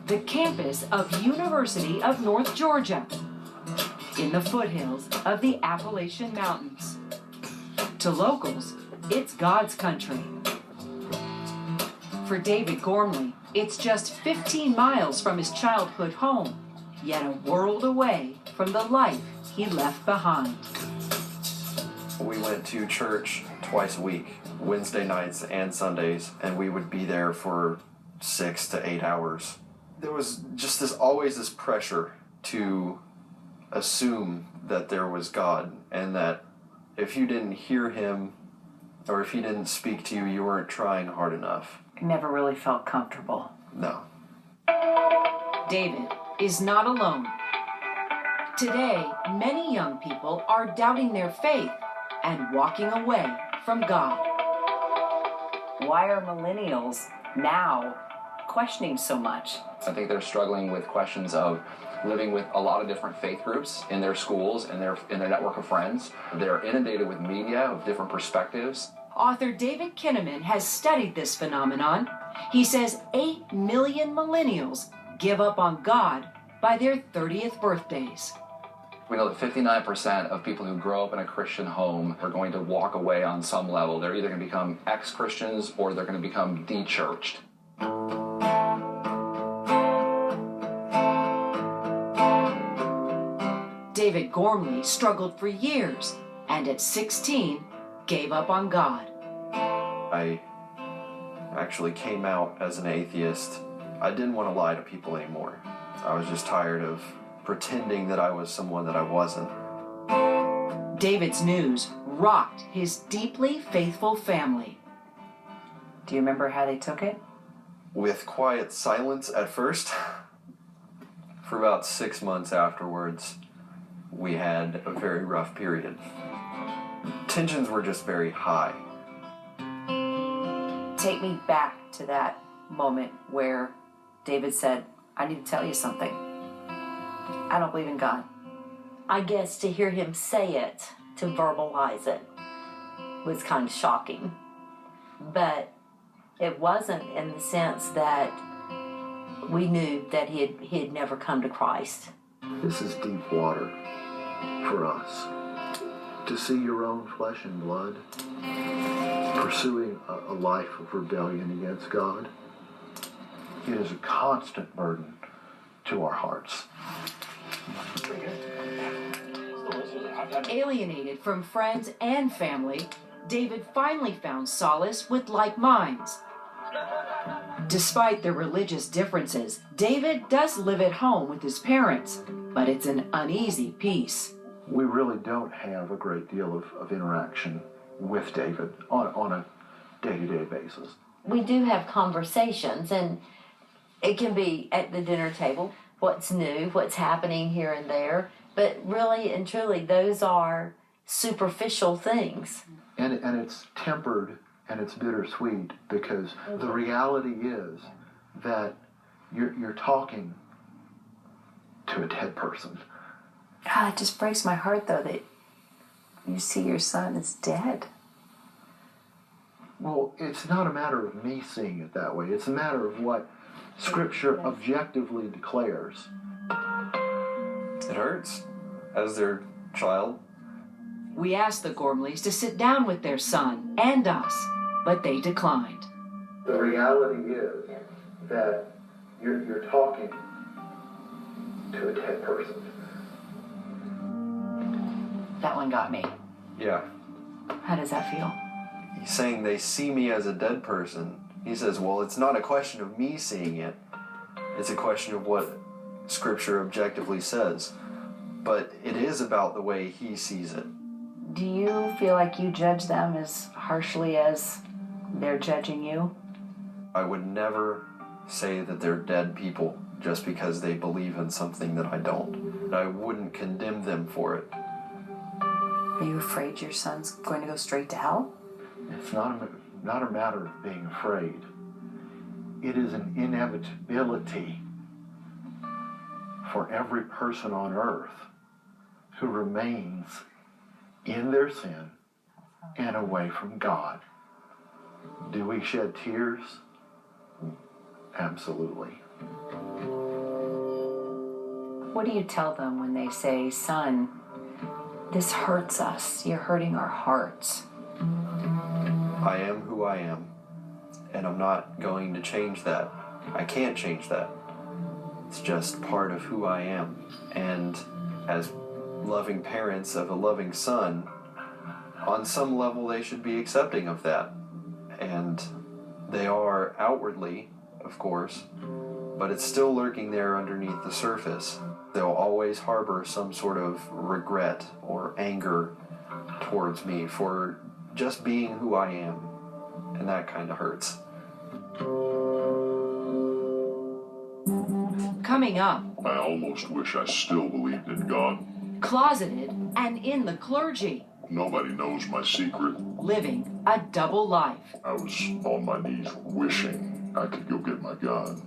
the campus of University of North Georgia, in the foothills of the Appalachian Mountains. To locals, it's God's country. For David Gormley, it's just 15 miles from his childhood home, yet a world away from the life he left behind. We went to church twice a week, Wednesday nights and Sundays, and we would be there for 6 to 8 hours. There was just always this pressure to assume that there was God, and that if you didn't hear him or if he didn't speak to you, you weren't trying hard enough. I never really felt comfortable. No. David is not alone. Today, many young people are doubting their faith and walking away from God. Why are millennials now questioning so much? I think they're struggling with questions of living with a lot of different faith groups in their schools and in their network of friends. They're inundated with media of different perspectives. Author David Kinnaman has studied this phenomenon. He says 8 million millennials give up on God by their 30th birthdays. We know that 59% of people who grow up in a Christian home are going to walk away on some level. They're either going to become ex-Christians or they're going to become de-churched. David Gormley struggled for years and at 16 gave up on God. I actually came out as an atheist. I didn't want to lie to people anymore. I was just tired of pretending that I was someone that I wasn't. David's news rocked his deeply faithful family. Do you remember how they took it? With quiet silence at first. For about 6 months afterwards, we had a very rough period. Tensions were just very high. Take me back to that moment where David said, I need to tell you something. I don't believe in God. I guess to hear him say it, to verbalize it, was kind of shocking. But it wasn't in the sense that we knew that he had never come to Christ. This is deep water for us. To see your own flesh and blood pursuing a life of rebellion against God, it is a constant burden to our hearts. Alienated from friends and family, David finally found solace with like minds. Despite their religious differences, David does live at home with his parents, but it's an uneasy peace. We really don't have a great deal of interaction with David on a day-to-day basis. We do have conversations, and it can be at the dinner table, what's new, what's happening here and there, but really and truly those are superficial things. And it's tempered and it's bittersweet because the reality is that you're talking to a dead person. God, it just breaks my heart, though, that you see your son is dead. Well, it's not a matter of me seeing it that way. It's a matter of what Scripture objectively declares. It hurts as their child. We asked the Gormleys to sit down with their son and us, but they declined. The reality is that you're talking to a dead person. That one got me. Yeah. How does that feel? He's saying they see me as a dead person. He says, well, it's not a question of me seeing it. It's a question of what Scripture objectively says. But it is about the way he sees it. Do you feel like you judge them as harshly as they're judging you? I would never say that they're dead people just because they believe in something that I don't. I wouldn't condemn them for it. Are you afraid your son's going to go straight to hell? It's not a matter of being afraid. It is an inevitability for every person on earth who remains in their sin and away from God. Do we shed tears? Absolutely. What do you tell them when they say, son, this hurts us, you're hurting our hearts? I am who I am, and I'm not going to change that. I can't change that. It's just part of who I am. And as loving parents of a loving son, on some level they should be accepting of that. And they are outwardly, of course, but it's still lurking there underneath the surface. They'll always harbor some sort of regret or anger towards me for just being who I am, and that kind of hurts. Coming up, I almost wish I still believed in God. closeted and in the clergy, Nobody knows my secret. living a double life. I was on my knees wishing I could go get my gun.